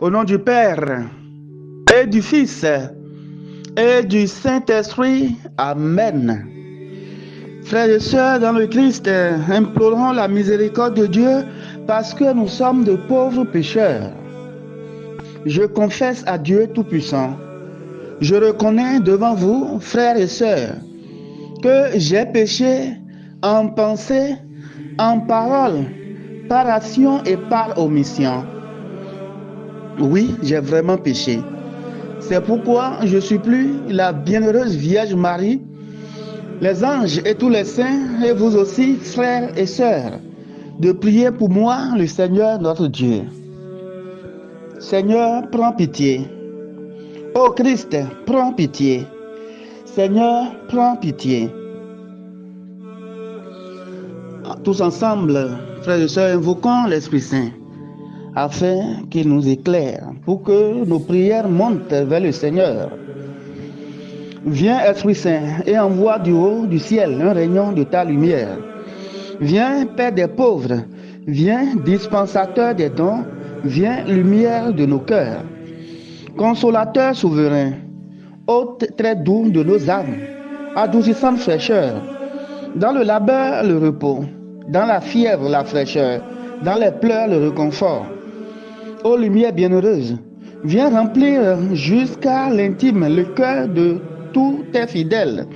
Au nom du Père et du Fils et du Saint-Esprit. Amen. Frères et sœurs dans le Christ, implorons la miséricorde de Dieu parce que nous sommes de pauvres pécheurs. Je confesse à Dieu Tout-Puissant. Je reconnais devant vous, frères et sœurs, que j'ai péché en pensée, en parole, par action et par omission. Oui, j'ai vraiment péché. C'est pourquoi je supplie la bienheureuse Vierge Marie, les anges et tous les saints, et vous aussi, frères et sœurs, de prier pour moi, le Seigneur notre Dieu. Seigneur, prends pitié. Ô Christ, prends pitié. Seigneur, prends pitié. Tous ensemble, frères et sœurs, invoquons l'Esprit Saint, afin qu'il nous éclaire, pour que nos prières montent vers le Seigneur. Viens, Esprit Saint, et envoie du haut du ciel un rayon de ta lumière. Viens, Père des pauvres, viens, dispensateur des dons, viens, lumière de nos cœurs. Consolateur souverain, hôte très doux de nos âmes, adoucissante fraîcheur, dans le labeur le repos, dans la fièvre la fraîcheur, dans les pleurs le réconfort. Ô lumière bienheureuse, viens remplir jusqu'à l'intime le cœur de tous tes fidèles.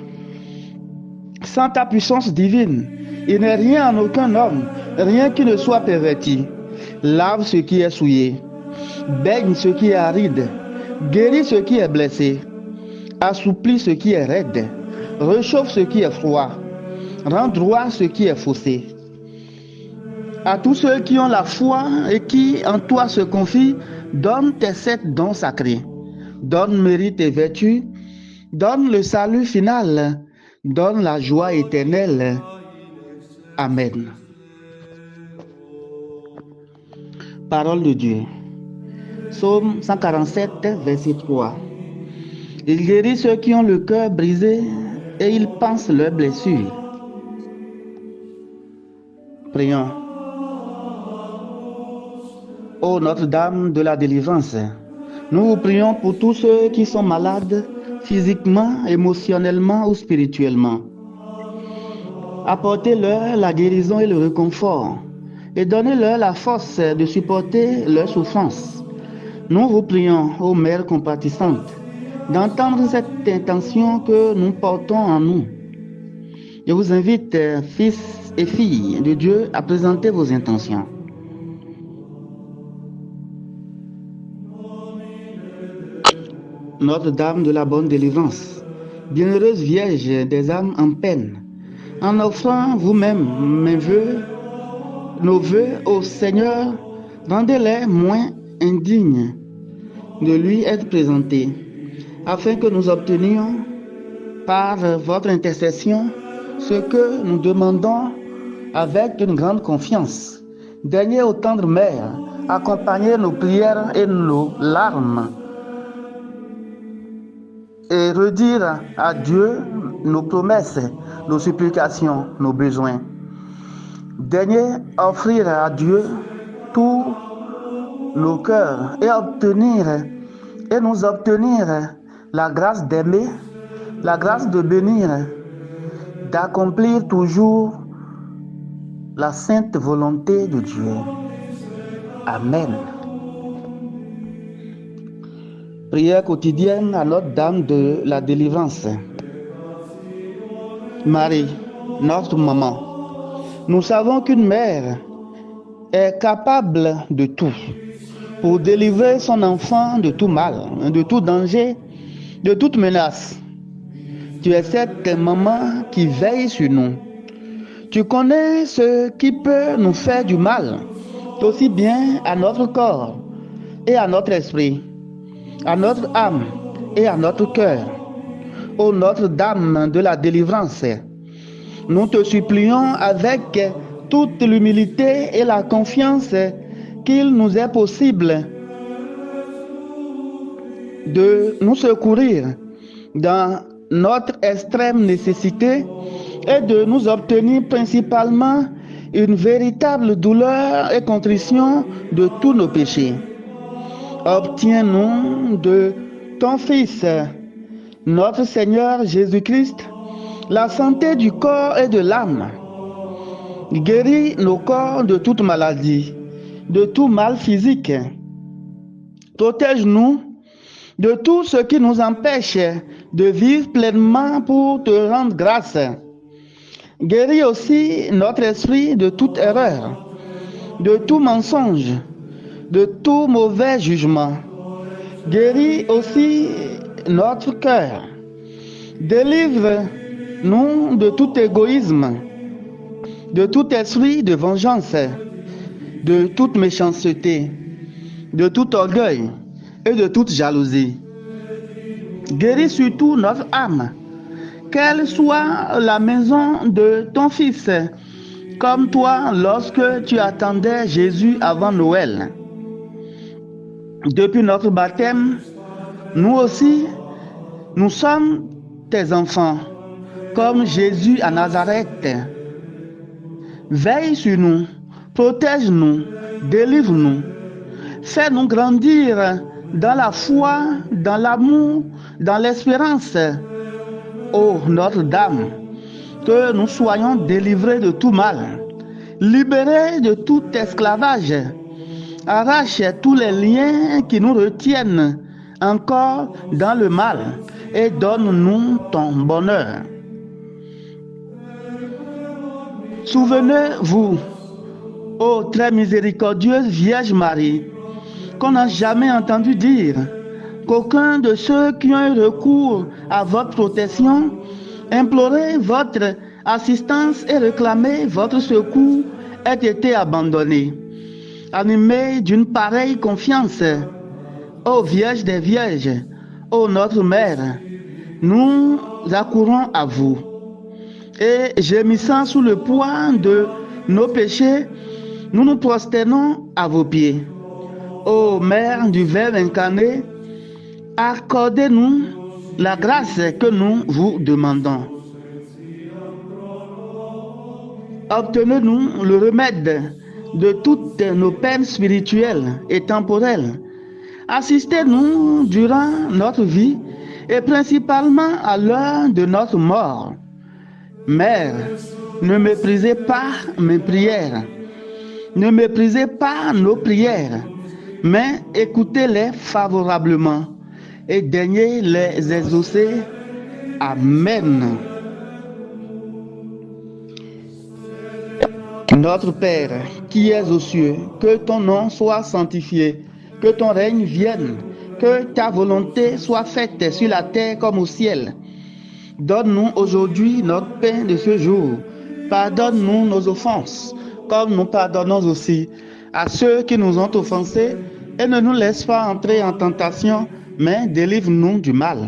Sans ta puissance divine, il n'est rien en aucun homme, rien qui ne soit perverti. Lave ce qui est souillé, baigne ce qui est aride, guéris ce qui est blessé, assouplis ce qui est raide, réchauffe ce qui est froid, rends droit ce qui est faussé. À tous ceux qui ont la foi et qui en toi se confient, donne tes 7 dons sacrés, donne mérite et vertu, donne le salut final, donne la joie éternelle. Amen. Parole de Dieu. Psaume 147, verset 3. Il guérit ceux qui ont le cœur brisé et il panse leurs blessures. Prions. Ô Notre-Dame de la délivrance, nous vous prions pour tous ceux qui sont malades physiquement, émotionnellement ou spirituellement. Apportez-leur la guérison et le réconfort et donnez-leur la force de supporter leurs souffrances. Nous vous prions, ô Mère compatissante, d'entendre cette intention que nous portons en nous. Je vous invite, fils et filles de Dieu, à présenter vos intentions. Notre-Dame de la bonne délivrance, bienheureuse Vierge des âmes en peine, en offrant vous-même nos vœux au Seigneur, rendez-les moins indignes de lui être présentés, afin que nous obtenions par votre intercession ce que nous demandons avec une grande confiance. Daignez, ô tendre Mère, accompagner nos prières et nos larmes et redire à Dieu nos promesses, nos supplications, nos besoins. Daignez offrir à Dieu tous nos cœurs et nous obtenir la grâce d'aimer, la grâce de bénir, d'accomplir toujours la sainte volonté de Dieu. Amen. Prière quotidienne à Notre-Dame de la délivrance. Marie, notre maman, nous savons qu'une mère est capable de tout pour délivrer son enfant de tout mal, de tout danger, de toute menace. Tu es cette maman qui veille sur nous. Tu connais ce qui peut nous faire du mal, aussi bien à notre corps et à notre esprit, à notre âme et à notre cœur. Ô Notre-Dame de la délivrance, nous te supplions avec toute l'humilité et la confiance qu'il nous est possible de nous secourir dans notre extrême nécessité et de nous obtenir principalement une véritable douleur et contrition de tous nos péchés. obtiens-nous de ton Fils, notre Seigneur Jésus-Christ, la santé du corps et de l'âme. Guéris nos corps de toute maladie, de tout mal physique. Protège-nous de tout ce qui nous empêche de vivre pleinement pour te rendre grâce. Guéris aussi notre esprit de toute erreur, de tout mensonge, de tout mauvais jugement. Guéris aussi notre cœur. Délivre-nous de tout égoïsme, de tout esprit de vengeance, de toute méchanceté, de tout orgueil et de toute jalousie. Guéris surtout notre âme, qu'elle soit la maison de ton Fils, comme toi lorsque tu attendais Jésus avant Noël. Depuis notre baptême, nous aussi, nous sommes tes enfants, comme Jésus à Nazareth. Veille sur nous, protège-nous, délivre-nous. Fais-nous grandir dans la foi, dans l'amour, dans l'espérance. Ô Notre-Dame, que nous soyons délivrés de tout mal, libérés de tout esclavage. Arrache tous les liens qui nous retiennent encore dans le mal et donne-nous ton bonheur. Souvenez-vous, ô très miséricordieuse Vierge Marie, qu'on n'a jamais entendu dire qu'aucun de ceux qui ont eu recours à votre protection, imploré votre assistance et réclamé votre secours ait été abandonné. Animé d'une pareille confiance, ô Vierge des Vierges, ô notre Mère, nous accourons à vous. Et gémissant sous le poids de nos péchés, nous nous prosternons à vos pieds. Ô Mère du Verbe incarné, accordez-nous la grâce que nous vous demandons. Obtenez-nous le remède de toutes nos peines spirituelles et temporelles. Assistez-nous durant notre vie et principalement à l'heure de notre mort. Mère, ne méprisez pas mes prières. Ne méprisez pas nos prières, mais écoutez-les favorablement et daignez les exaucer. Amen. Notre Père, qui es aux cieux, que ton nom soit sanctifié, que ton règne vienne, que ta volonté soit faite sur la terre comme au ciel. Donne-nous aujourd'hui notre pain de ce jour. Pardonne-nous nos offenses, comme nous pardonnons aussi à ceux qui nous ont offensés, et ne nous laisse pas entrer en tentation, mais délivre-nous du mal.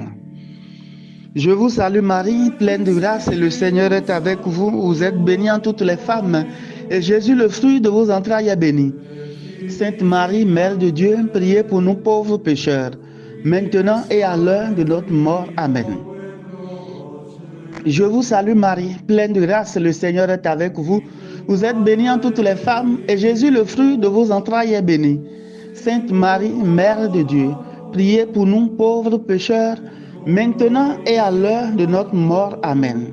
Je vous salue Marie, pleine de grâce, et le Seigneur est avec vous. Vous êtes bénie en toutes les femmes, et Jésus, le fruit de vos entrailles, est béni. Sainte Marie, Mère de Dieu, priez pour nous pauvres pécheurs, maintenant et à l'heure de notre mort. Amen. Je vous salue Marie, pleine de grâce, le Seigneur est avec vous. Vous êtes bénie en toutes les femmes, et Jésus, le fruit de vos entrailles, est béni. Sainte Marie, Mère de Dieu, priez pour nous pauvres pécheurs, maintenant et à l'heure de notre mort. Amen.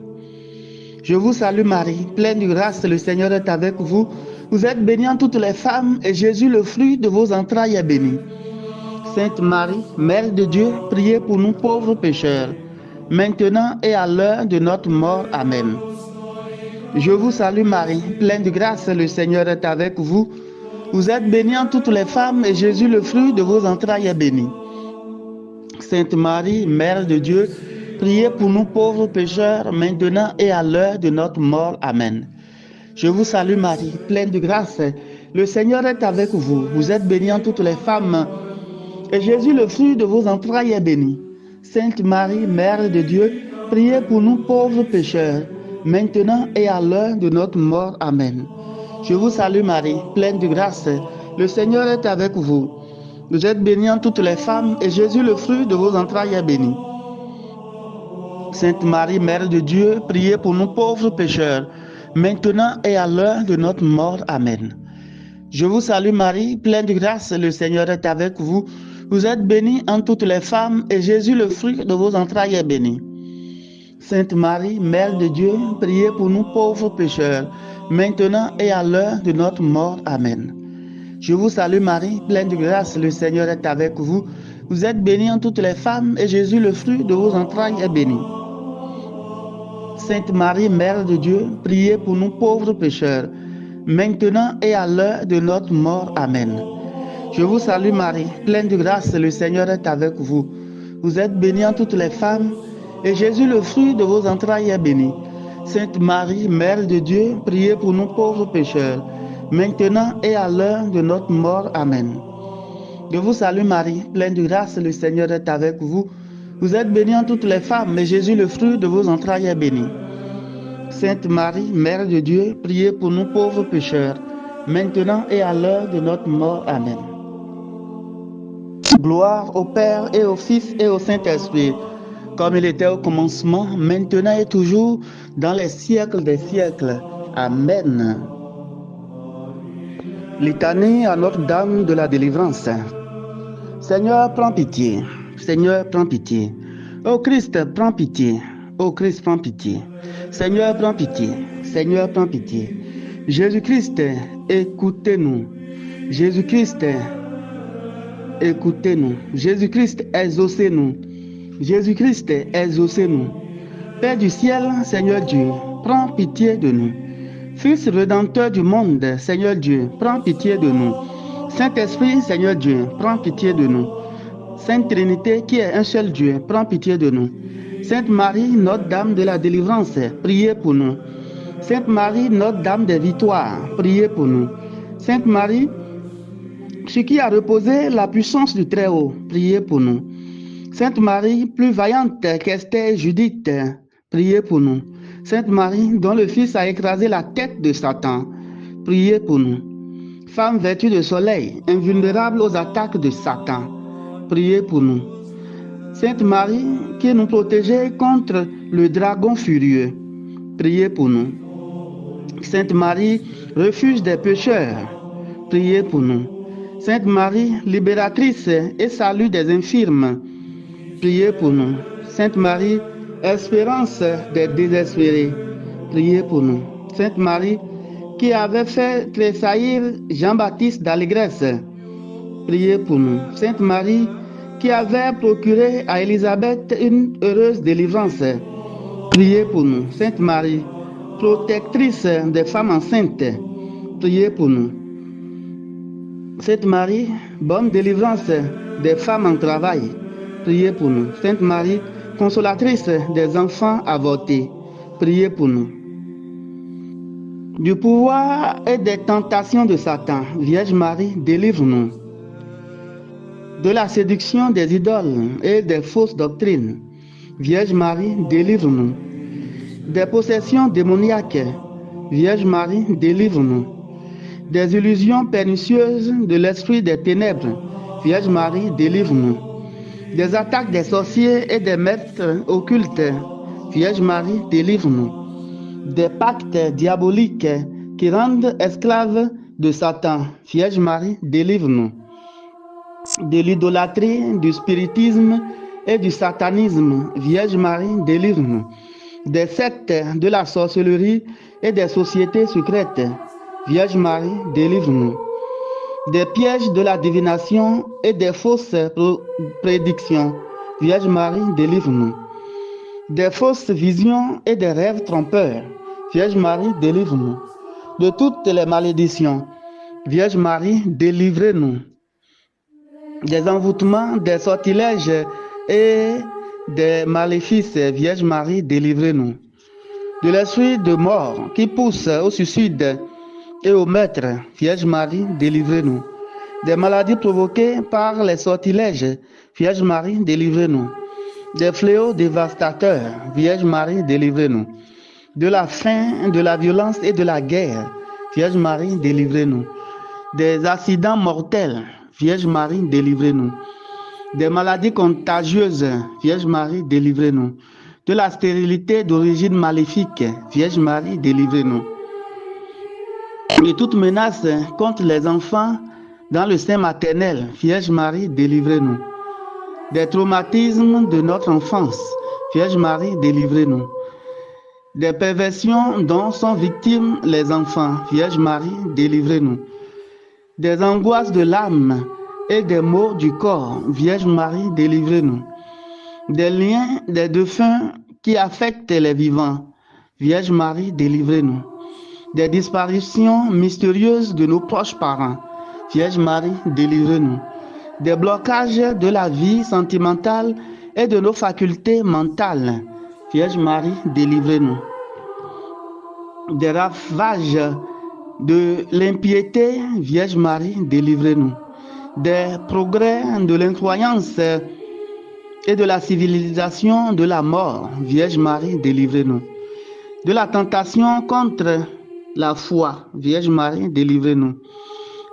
Je vous salue Marie, pleine de grâce, le Seigneur est avec vous. Vous êtes bénie en toutes les femmes, et Jésus, le fruit de vos entrailles, est béni. Sainte Marie, Mère de Dieu, priez pour nous pauvres pécheurs, maintenant et à l'heure de notre mort. Amen. Je vous salue Marie, pleine de grâce, le Seigneur est avec vous. Vous êtes bénie en toutes les femmes, et Jésus, le fruit de vos entrailles, est béni. Sainte Marie, Mère de Dieu, priez pour nous pauvres pécheurs, maintenant et à l'heure de notre mort. Amen. Je vous salue Marie, pleine de grâce, le Seigneur est avec vous. Vous êtes bénie en toutes les femmes, et Jésus, le fruit de vos entrailles, est béni. Sainte Marie, Mère de Dieu, priez pour nous pauvres pécheurs, maintenant et à l'heure de notre mort. Amen. Je vous salue Marie, pleine de grâce, le Seigneur est avec vous. Vous êtes bénie en toutes les femmes, et Jésus, le fruit de vos entrailles, est béni. Sainte Marie, Mère de Dieu, priez pour nous pauvres pécheurs, maintenant et à l'heure de notre mort. Amen. Je vous salue Marie, pleine de grâce, le Seigneur est avec vous. Vous êtes bénie entre toutes les femmes, et Jésus, le fruit de vos entrailles, est béni. Sainte Marie, Mère de Dieu, priez pour nous pauvres pécheurs, maintenant et à l'heure de notre mort. Amen. Je vous salue Marie, pleine de grâce, le Seigneur est avec vous. Vous êtes bénie entre toutes les femmes, et Jésus, le fruit de vos entrailles, est béni. Sainte Marie, Mère de Dieu, priez pour nous pauvres pécheurs, maintenant et à l'heure de notre mort. Amen. Je vous salue Marie, pleine de grâce, le Seigneur est avec vous. Vous êtes bénie entre toutes les femmes, et Jésus, le fruit de vos entrailles, est béni. Sainte Marie, Mère de Dieu, priez pour nous pauvres pécheurs, maintenant et à l'heure de notre mort. Amen. Je vous salue Marie, pleine de grâce, le Seigneur est avec vous. Vous êtes bénie entre toutes les femmes, et Jésus, le fruit de vos entrailles, est béni. Sainte Marie, Mère de Dieu, priez pour nous pauvres pécheurs, maintenant et à l'heure de notre mort. Amen. Gloire au Père et au Fils et au Saint-Esprit, comme il était au commencement, maintenant et toujours, dans les siècles des siècles. Amen. Litanie à Notre-Dame de la Délivrance. Seigneur, prends pitié. Seigneur, prends pitié. Ô Christ, prends pitié. Ô Christ, prends pitié. Seigneur, prends pitié. Seigneur, prends pitié. Jésus-Christ, écoutez-nous. Jésus-Christ, écoutez-nous. Jésus-Christ, exaucez-nous. Jésus-Christ, exaucez-nous. Père du ciel, Seigneur Dieu, prends pitié de nous. Fils rédempteur du monde, Seigneur Dieu, prends pitié de nous. Saint-Esprit, Seigneur Dieu, prends pitié de nous. Sainte Trinité, qui est un seul Dieu, prends pitié de nous. Sainte Marie, Notre-Dame de la Délivrance, priez pour nous. Sainte Marie, Notre-Dame des Victoires, priez pour nous. Sainte Marie, sur qui a reposé la puissance du Très-Haut, priez pour nous. Sainte Marie, plus vaillante qu'Esther et Judith, priez pour nous. Sainte Marie, dont le Fils a écrasé la tête de Satan, priez pour nous. Femme vêtue de soleil, invulnérable aux attaques de Satan, priez pour nous. Sainte Marie, qui nous protégeait contre le dragon furieux, priez pour nous. Sainte Marie, refuge des pécheurs, priez pour nous. Sainte Marie, libératrice et salut des infirmes, priez pour nous. Sainte Marie, espérance des désespérés, priez pour nous. Sainte Marie, qui avait fait tressaillir Jean-Baptiste d'allégresse, priez pour nous. Sainte Marie, qui avait procuré à Élisabeth une heureuse délivrance, priez pour nous. Sainte Marie, protectrice des femmes enceintes, priez pour nous. Sainte Marie, bonne délivrance des femmes en travail, priez pour nous. Sainte Marie, consolatrice des enfants avortés, priez pour nous. Du pouvoir et des tentations de Satan, Vierge Marie, délivre-nous. De la séduction des idoles et des fausses doctrines, Vierge Marie, délivre-nous. Des possessions démoniaques, Vierge Marie, délivre-nous. Des illusions pernicieuses de l'esprit des ténèbres, Vierge Marie, délivre-nous. Des attaques des sorciers et des maîtres occultes, Vierge Marie, délivre-nous. Des pactes diaboliques qui rendent esclaves de Satan, Vierge Marie, délivre-nous. De l'idolâtrie, du spiritisme et du satanisme, Vierge Marie, délivre-nous. Des sectes, de la sorcellerie et des sociétés secrètes, Vierge Marie, délivre-nous. Des pièges de la divination et des fausses prédictions, Vierge Marie, délivre-nous. Des fausses visions et des rêves trompeurs, Vierge Marie, délivre-nous. De toutes les malédictions, Vierge Marie, délivrez-nous. Des envoûtements, des sortilèges et des maléfices, Vierge Marie, délivrez-nous. De l'esprit de mort qui pousse au suicide et au meurtre, Vierge Marie, délivrez-nous. Des maladies provoquées par les sortilèges, Vierge Marie, délivrez-nous. Des fléaux dévastateurs, Vierge Marie, délivrez-nous. De la faim, de la violence et de la guerre, Vierge Marie, délivrez-nous. Des accidents mortels, Vierge Marie, délivrez-nous. Des maladies contagieuses, Vierge Marie, délivrez-nous. De la stérilité d'origine maléfique, Vierge Marie, délivrez-nous. De toute menace contre les enfants dans le sein maternel, Vierge Marie, délivrez-nous. Des traumatismes de notre enfance, Vierge Marie, délivrez-nous. Des perversions dont sont victimes les enfants, Vierge Marie, délivrez-nous. Des angoisses de l'âme et des maux du corps, Vierge Marie, délivrez-nous. Des liens des défunts qui affectent les vivants, Vierge Marie, délivrez-nous. Des disparitions mystérieuses de nos proches parents, Vierge Marie, délivrez-nous. Des blocages de la vie sentimentale et de nos facultés mentales, Vierge Marie, délivrez-nous. Des ravages de l'impiété, Vierge Marie, délivrez-nous. Des progrès de l'incroyance et de la civilisation de la mort, Vierge Marie, délivrez-nous. De la tentation contre la foi, Vierge Marie, délivrez-nous.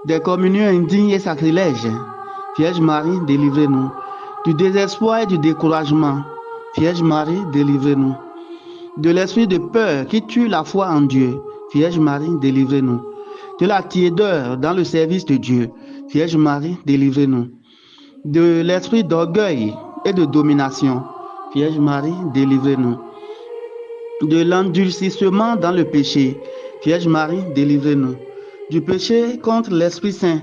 Des communions indignes et sacrilèges, Vierge Marie, délivrez-nous. Du désespoir et du découragement, Vierge Marie, délivrez-nous. De l'esprit de peur qui tue la foi en Dieu, Vierge Marie, délivrez-nous. De la tiédeur dans le service de Dieu, Vierge Marie, délivrez-nous. De l'esprit d'orgueil et de domination, Vierge Marie, délivrez-nous. De l'endurcissement dans le péché, Vierge Marie, délivrez-nous. Du péché contre l'Esprit Saint,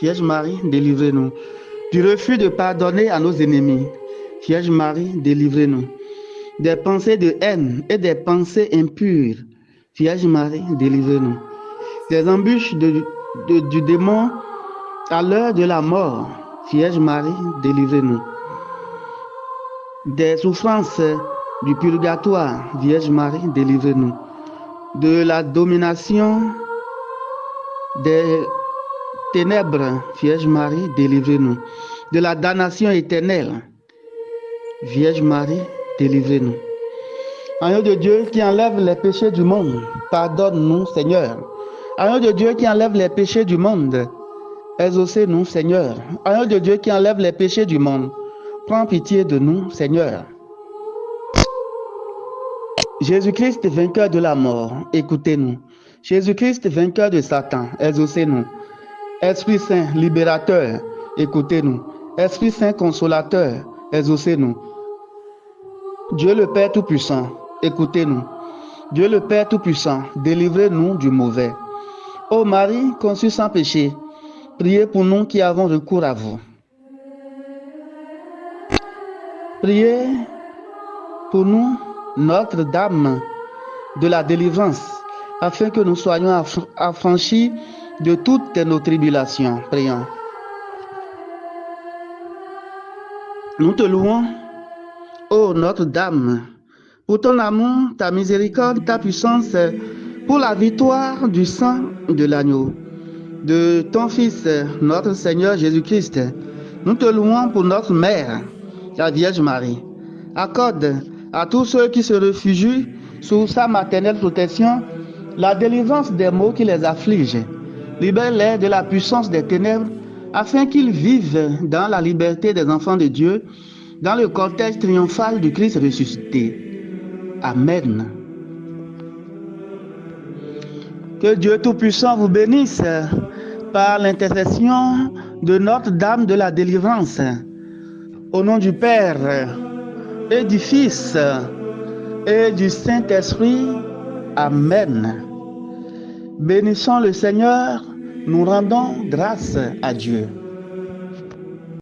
Vierge Marie, délivrez-nous. Du refus de pardonner à nos ennemis, Vierge Marie, délivrez-nous. Des pensées de haine et des pensées impures, Vierge Marie, délivrez-nous. Des embûches du démon à l'heure de la mort, Vierge Marie, délivrez-nous. Des souffrances du purgatoire, Vierge Marie, délivrez-nous. De la domination des ténèbres, Vierge Marie, délivrez-nous. De la damnation éternelle, Vierge Marie, délivrez-nous. Agneau de Dieu qui enlève les péchés du monde, pardonne-nous, Seigneur. Agneau de Dieu qui enlève les péchés du monde, exaucez-nous, Seigneur. Agneau de Dieu qui enlève les péchés du monde, prends pitié de nous, Seigneur. Jésus-Christ, vainqueur de la mort, écoutez-nous. Jésus-Christ, vainqueur de Satan, exaucez-nous. Esprit Saint, libérateur, écoutez-nous. Esprit Saint, consolateur, exaucez-nous. Dieu le Père Tout-Puissant, écoutez-nous. Dieu le Père Tout-Puissant, délivrez-nous du mauvais. Ô Marie, conçue sans péché, priez pour nous qui avons recours à vous. Priez pour nous, Notre-Dame de la délivrance, afin que nous soyons affranchis de toutes nos tribulations. Prions. Nous te louons, ô Notre-Dame, pour ton amour, ta miséricorde, ta puissance, pour la victoire du sang de l'agneau, de ton Fils, notre Seigneur Jésus-Christ. Nous te louons pour notre Mère, la Vierge Marie. Accorde à tous ceux qui se réfugient sous sa maternelle protection la délivrance des maux qui les affligent. Libère-les de la puissance des ténèbres, afin qu'ils vivent dans la liberté des enfants de Dieu, dans le cortège triomphal du Christ ressuscité. Amen. Que Dieu Tout-Puissant vous bénisse par l'intercession de Notre-Dame de la délivrance. Au nom du Père et du Fils et du Saint-Esprit. Amen. Bénissons le Seigneur, nous rendons grâce à Dieu.